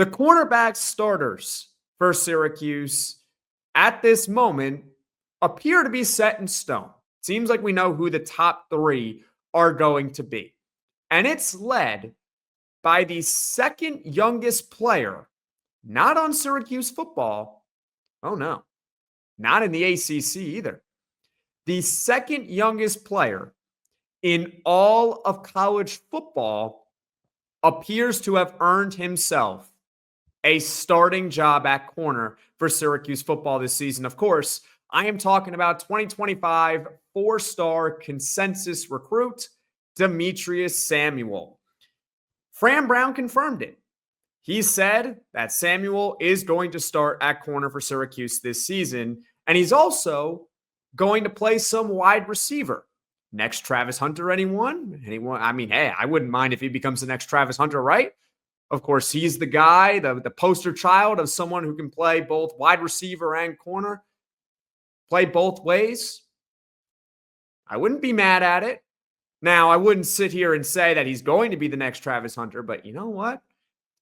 The cornerback starters for Syracuse at this moment appear to be set in stone. Seems like we know who the top three are going to be. And it's led by the second youngest player, not on Syracuse football. Oh, no, not in the ACC either. The second youngest player in all of college football appears to have earned himself a starting job at corner for Syracuse football this season. Of course, I am talking about 2025 four-star consensus recruit, Demetres Samuel. Fran Brown confirmed it. He said that Samuel is going to start at corner for Syracuse this season, and he's also going to play some wide receiver. Next Travis Hunter, anyone? I mean, hey, I wouldn't mind if he becomes the next Travis Hunter, right? Of course, he's the guy, the poster child of someone who can play both wide receiver and corner, play both ways. I wouldn't be mad at it. Now, I wouldn't sit here and say that he's going to be the next Travis Hunter, but you know what?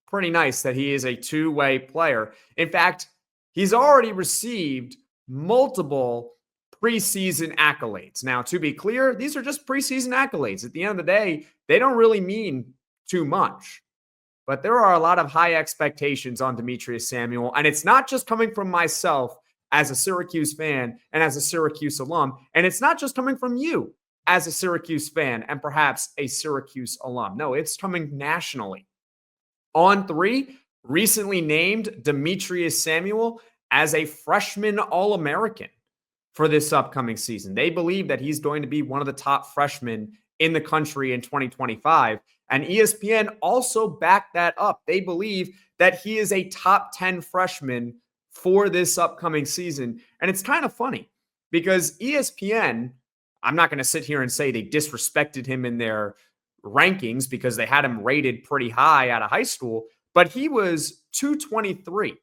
Pretty nice that he is a two-way player. In fact, he's already received multiple preseason accolades. Now, to be clear, these are just preseason accolades. At the end of the day, they don't really mean too much. But there are a lot of high expectations on Demetres Samuel, and it's not just coming from myself as a Syracuse fan and as a Syracuse alum, and it's not just coming from you as a Syracuse fan and perhaps a Syracuse alum. No, it's coming nationally. On three, recently named Demetres Samuel as a freshman All-American for this upcoming season. They believe that he's going to be one of the top freshmen in the country in 2025. And ESPN also backed that up. They believe that he is a top 10 freshman for this upcoming season. And it's kind of funny because ESPN, I'm not going to sit here and say they disrespected him in their rankings because they had him rated pretty high out of high school, but he was 223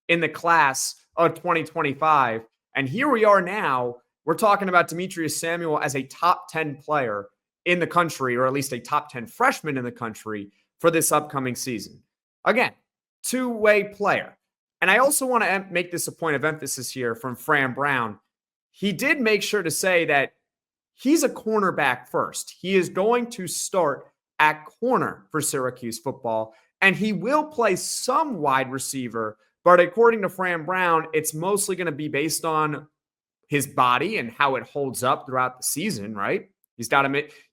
in the class of 2025. And here we are now, we're talking about Demetres Samuel as a top 10 player in the country, or at least a top 10 freshman in the country for this upcoming season. Again, two-way player. And I also want to make this a point of emphasis here from Fran Brown. He did make sure to say that he's a cornerback first. He is going to start at corner for Syracuse football, and he will play some wide receiver, but according to Fran Brown, it's mostly going to be based on his body and how it holds up throughout the season, right?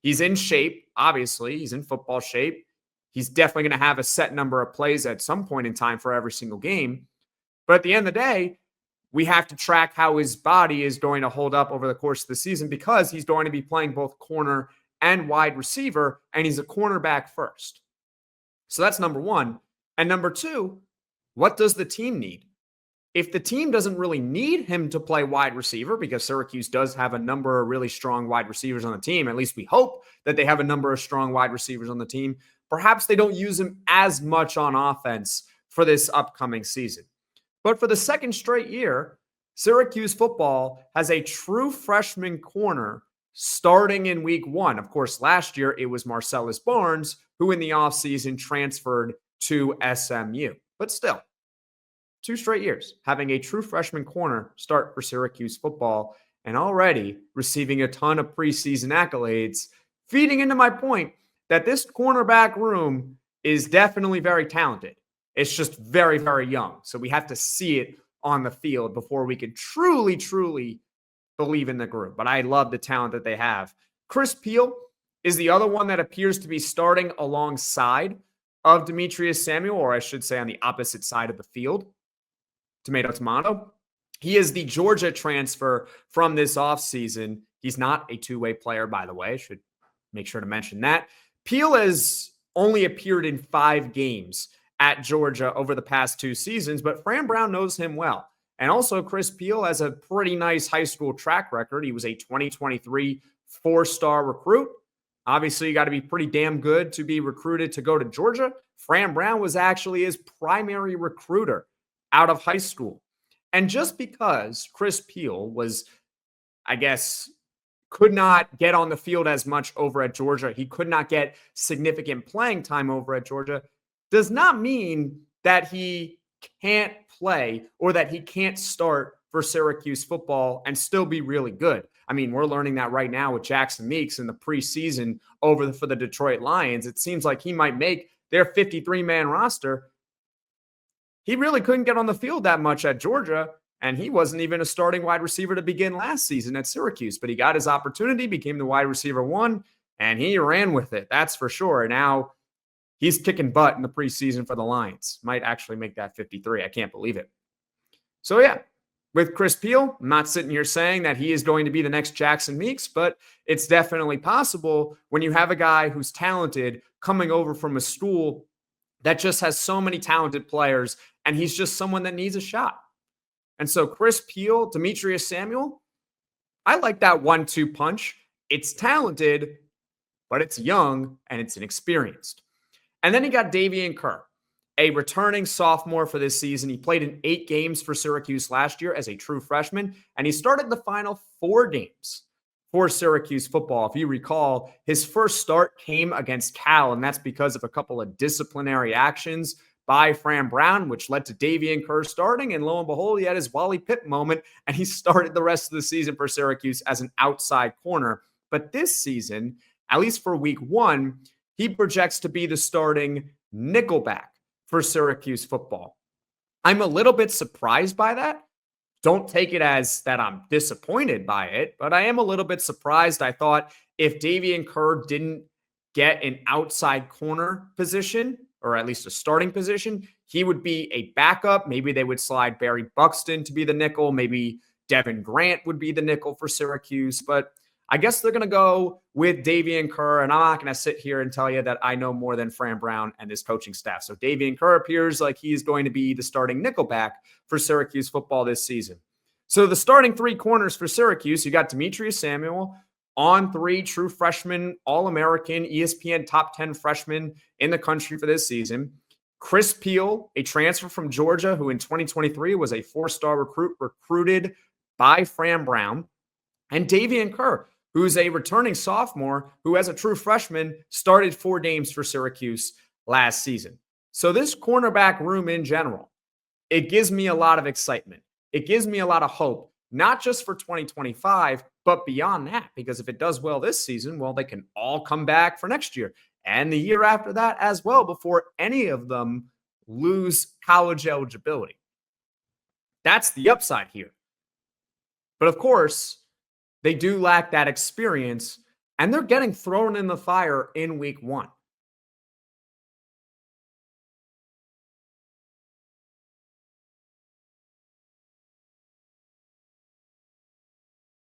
He's in shape, obviously. He's in football shape. He's definitely going to have a set number of plays at some point in time for every single game. But at the end of the day, we have to track how his body is going to hold up over the course of the season because he's going to be playing both corner and wide receiver, and he's a cornerback first. So that's number one. And number two, what does the team need? If the team doesn't really need him to play wide receiver, because Syracuse does have a number of really strong wide receivers on the team, at least we hope that they have a number of strong wide receivers on the team, perhaps they don't use him as much on offense for this upcoming season. But for the second straight year, Syracuse football has a true freshman corner starting in week one. Of course, last year it was Marcellus Barnes, who in the offseason transferred to SMU. But still, 2 straight years having a true freshman corner start for Syracuse football and already receiving a ton of preseason accolades, feeding into my point that this cornerback room is definitely very talented. It's just very, very young. So we have to see it on the field before we can truly, truly believe in the group. But I love the talent that they have. Chris Peel is the other one that appears to be starting alongside of Demetres Samuel, or I should say on the opposite side of the field. Tomato, tomato. He is the Georgia transfer from this offseason. He's not a two-way player, by the way. I should make sure to mention that. Peel has only appeared in 5 games at Georgia over the past 2 seasons, but Fran Brown knows him well. And also, Chris Peel has a pretty nice high school track record. He was a 2023 4-star recruit. Obviously, you got to be pretty damn good to be recruited to go to Georgia. Fran Brown was actually his primary recruiter out of high school. And just because Chris Peel was, I guess, could not get on the field as much over at Georgia, he could not get significant playing time over at Georgia, does not mean that he can't play or that he can't start for Syracuse football and still be really good. I mean, we're learning that right now with Jackson Meeks in the preseason for the Detroit Lions. It seems like he might make their 53-man roster. He really couldn't get on the field that much at Georgia, and he wasn't even a starting wide receiver to begin last season at Syracuse. But he got his opportunity, became the wide receiver 1, and he ran with it. That's for sure. Now he's kicking butt in the preseason for the Lions. Might actually make that 53. I can't believe it. So, yeah, with Chris Peele, I'm not sitting here saying that he is going to be the next Jackson Meeks, but it's definitely possible when you have a guy who's talented coming over from a school that just has so many talented players, and he's just someone that needs a shot. And so Chris Peele, Demetres Samuel, I like that 1-2 punch. It's talented, but it's young and it's inexperienced. And then you got Davian Kerr, a returning sophomore for this season. He played in 8 games for Syracuse last year as a true freshman, and he started the final 4 games for Syracuse football. If you recall, his first start came against Cal, and that's because of a couple of disciplinary actions by Fran Brown, which led to Davian Kerr starting, and lo and behold, he had his Wally Pipp moment, and he started the rest of the season for Syracuse as an outside corner. But this season, at least for week 1, he projects to be the starting nickelback for Syracuse football. I'm a little bit surprised by that. Don't take it as that I'm disappointed by it, but I am a little bit surprised. I thought if Davian Kerr didn't get an outside corner position, or at least a starting position, he would be a backup. Maybe they would slide Barry Buxton to be the nickel. Maybe Devin Grant would be the nickel for Syracuse. But I guess they're going to go with Davian Kerr, and I'm not going to sit here and tell you that I know more than Fran Brown and his coaching staff. So Davian Kerr appears like he's going to be the starting nickelback for Syracuse football this season. So the starting 3 corners for Syracuse, you got Demetres Samuel, on 3, true freshman, All-American, ESPN top 10 freshman in the country for this season. Chris Peele, a transfer from Georgia, who in 2023 was a 4-star recruit recruited by Fran Brown. And Davian Kerr, who's a returning sophomore who, as a true freshman, started 4 games for Syracuse last season. So this cornerback room in general, it gives me a lot of excitement. It gives me a lot of hope, not just for 2025, but beyond that, because if it does well this season, well, they can all come back for next year and the year after that as well before any of them lose college eligibility. That's the upside here. But of course, they do lack that experience, and they're getting thrown in the fire in week 1.